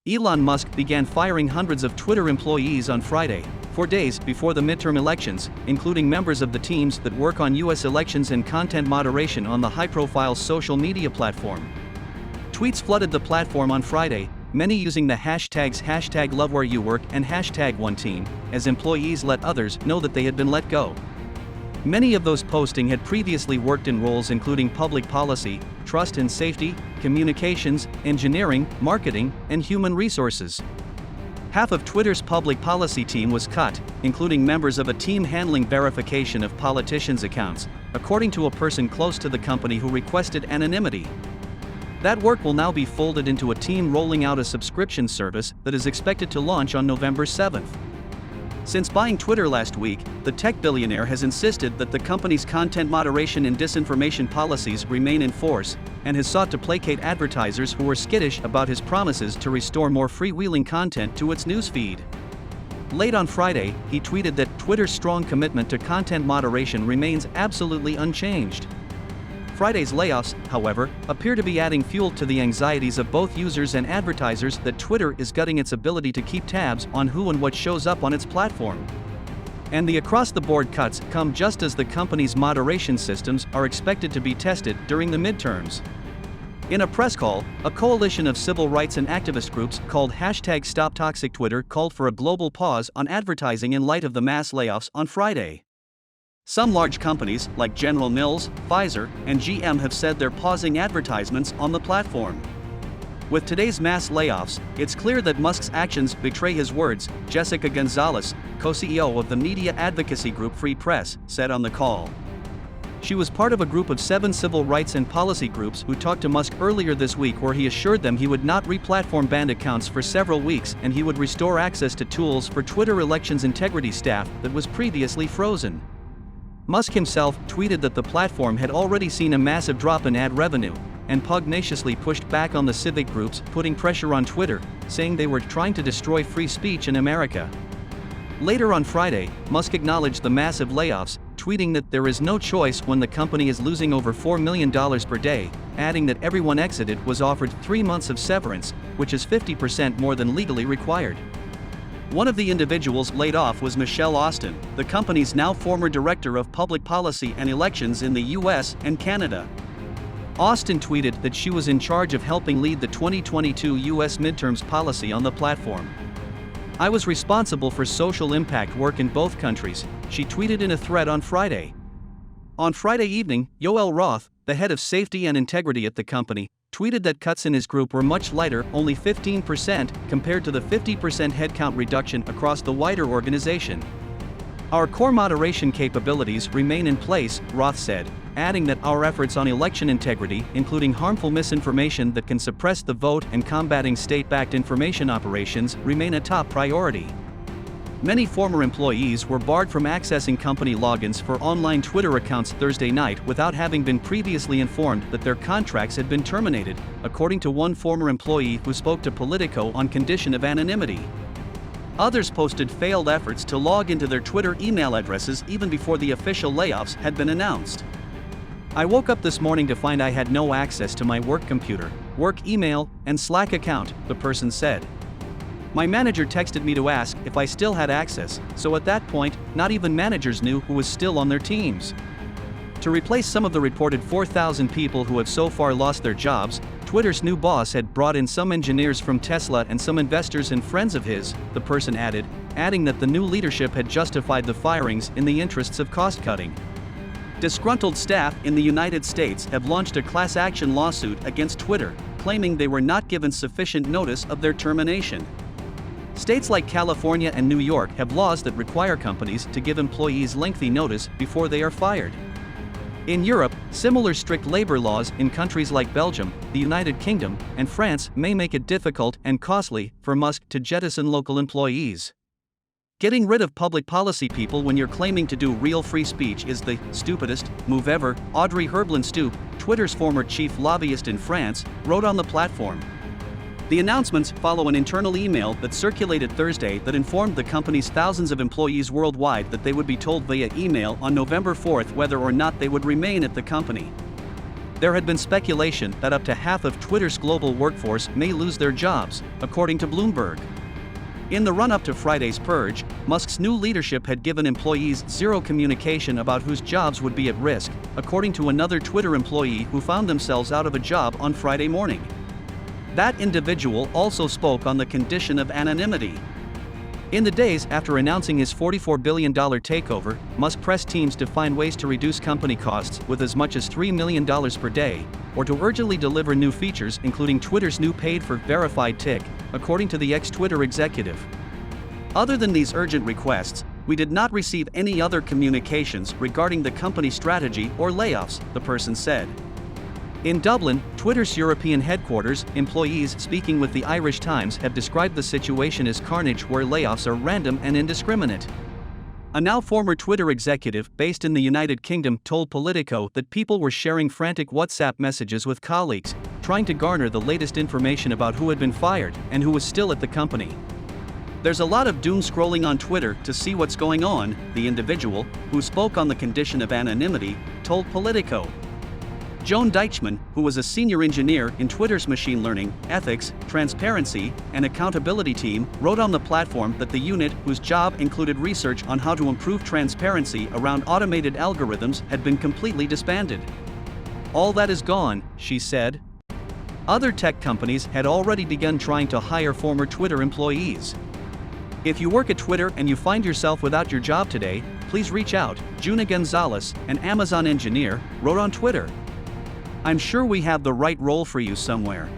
Elon Musk began firing hundreds of Twitter employees on Friday, 4 days before the midterm elections, including members of the teams that work on U.S. elections and content moderation on the high-profile social media platform. Tweets flooded the platform on Friday, many using the hashtags #LoveWhereYouWork and #OneTeam, as employees let others know that they had been let go. Many of those posting had previously worked in roles including public policy, trust and safety, communications, engineering, marketing, and human resources. Half of Twitter's public policy team was cut, including members of a team handling verification of politicians' accounts, according to a person close to the company who requested anonymity. That work will now be folded into a team rolling out a subscription service that is expected to launch on November 7th. Since buying Twitter last week, the tech billionaire has insisted that the company's content moderation and disinformation policies remain in force, and has sought to placate advertisers who were skittish about his promises to restore more freewheeling content to its newsfeed. Late on Friday, he tweeted that Twitter's strong commitment to content moderation remains absolutely unchanged. Friday's layoffs, however, appear to be adding fuel to the anxieties of both users and advertisers that Twitter is gutting its ability to keep tabs on who and what shows up on its platform. And the across-the-board cuts come just as the company's moderation systems are expected to be tested during the midterms. In a press call, a coalition of civil rights and activist groups called #StopToxicTwitter called for a global pause on advertising in light of the mass layoffs on Friday. Some large companies, like General Mills, Pfizer, and GM have said they're pausing advertisements on the platform. With today's mass layoffs, it's clear that Musk's actions betray his words, Jessica Gonzalez, co-CEO of the media advocacy group Free Press, said on the call. She was part of a group of 7 civil rights and policy groups who talked to Musk earlier this week, where he assured them he would not re-platform banned accounts for several weeks and he would restore access to tools for Twitter elections integrity staff that was previously frozen. Musk himself tweeted that the platform had already seen a massive drop in ad revenue, and pugnaciously pushed back on the civic groups putting pressure on Twitter, saying they were trying to destroy free speech in America. Later on Friday, Musk acknowledged the massive layoffs, tweeting that there is no choice when the company is losing over $4 million per day, adding that everyone exited was offered 3 months of severance, which is 50% more than legally required. One of the individuals laid off was Michelle Austin, the company's now former director of public policy and elections in the US and Canada. Austin tweeted that she was in charge of helping lead the 2022 US midterms policy on the platform. "I was responsible for social impact work in both countries," she tweeted in a thread on Friday. On Friday evening, Yoel Roth, the head of safety and integrity at the company, tweeted that cuts in his group were much lighter, only 15%, compared to the 50% headcount reduction across the wider organization. "Our core moderation capabilities remain in place," Roth said, adding that our efforts on election integrity, including harmful misinformation that can suppress the vote and combating state-backed information operations, remain a top priority. Many former employees were barred from accessing company logins for online Twitter accounts Thursday night without having been previously informed that their contracts had been terminated, according to one former employee who spoke to Politico on condition of anonymity. Others posted failed efforts to log into their Twitter email addresses even before the official layoffs had been announced. "I woke up this morning to find I had no access to my work computer, work email, and Slack account," the person said. "My manager texted me to ask if I still had access, so at that point, not even managers knew who was still on their teams." To replace some of the reported 4,000 people who have so far lost their jobs, Twitter's new boss had brought in some engineers from Tesla and some investors and friends of his, the person added, adding that the new leadership had justified the firings in the interests of cost-cutting. Disgruntled staff in the United States have launched a class action lawsuit against Twitter, claiming they were not given sufficient notice of their termination. States like California and New York have laws that require companies to give employees lengthy notice before they are fired. In Europe, similar strict labor laws in countries like Belgium, the United Kingdom, and France may make it difficult and costly for Musk to jettison local employees. Getting rid of public policy people when you're claiming to do real free speech is the stupidest move ever, Audrey Herbland-Stoup, Twitter's former chief lobbyist in France, wrote on the platform. The announcements follow an internal email that circulated Thursday that informed the company's thousands of employees worldwide that they would be told via email on November 4 whether or not they would remain at the company. There had been speculation that up to half of Twitter's global workforce may lose their jobs, according to Bloomberg. In the run-up to Friday's purge, Musk's new leadership had given employees zero communication about whose jobs would be at risk, according to another Twitter employee who found themselves out of a job on Friday morning. That individual also spoke on the condition of anonymity. In the days after announcing his $44 billion takeover, Musk pressed teams to find ways to reduce company costs with as much as $3 million per day, or to urgently deliver new features including Twitter's new paid-for-verified tick, according to the ex-Twitter executive. Other than these urgent requests, we did not receive any other communications regarding the company strategy or layoffs, the person said. In Dublin, Twitter's European headquarters, employees speaking with the Irish Times have described the situation as carnage where layoffs are random and indiscriminate. A now former Twitter executive based in the United Kingdom told Politico that people were sharing frantic WhatsApp messages with colleagues, trying to garner the latest information about who had been fired and who was still at the company. There's a lot of doom scrolling on Twitter to see what's going on, the individual, who spoke on the condition of anonymity, told Politico. Joan Deichmann, who was a senior engineer in Twitter's machine learning, ethics, transparency, and accountability team, wrote on the platform that the unit, whose job included research on how to improve transparency around automated algorithms, had been completely disbanded. All that is gone, she said. Other tech companies had already begun trying to hire former Twitter employees. If you work at Twitter and you find yourself without your job today, please reach out, Juna Gonzalez, an Amazon engineer, wrote on Twitter. I'm sure we have the right role for you somewhere.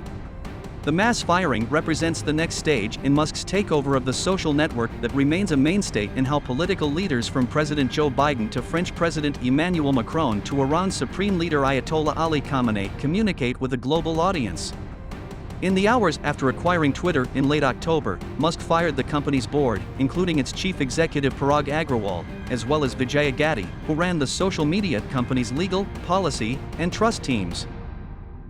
The mass firing represents the next stage in Musk's takeover of the social network that remains a mainstay in how political leaders from President Joe Biden to French President Emmanuel Macron to Iran's Supreme Leader Ayatollah Ali Khamenei communicate with a global audience. In the hours after acquiring Twitter in late October, Musk fired the company's board, including its chief executive Parag Agrawal, as well as Vijaya Gadde, who ran the social media company's legal, policy, and trust teams.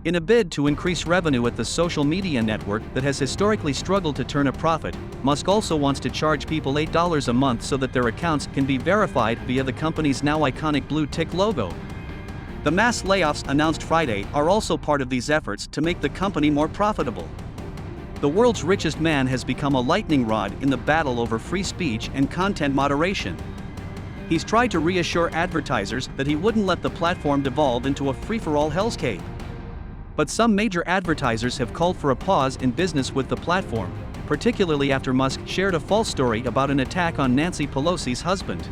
In a bid to increase revenue at the social media network that has historically struggled to turn a profit, Musk also wants to charge people $8 a month so that their accounts can be verified via the company's now iconic blue tick logo. The mass layoffs announced Friday are also part of these efforts to make the company more profitable. The world's richest man has become a lightning rod in the battle over free speech and content moderation. He's tried to reassure advertisers that he wouldn't let the platform devolve into a free-for-all hellscape. But some major advertisers have called for a pause in business with the platform, particularly after Musk shared a false story about an attack on Nancy Pelosi's husband.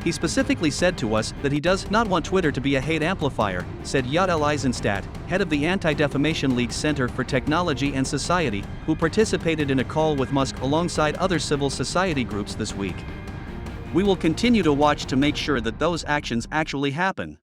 He specifically said to us that he does not want Twitter to be a hate amplifier, said Yael Eisenstadt, head of the Anti-Defamation League's Center for Technology and Society, who participated in a call with Musk alongside other civil society groups this week. We will continue to watch to make sure that those actions actually happen.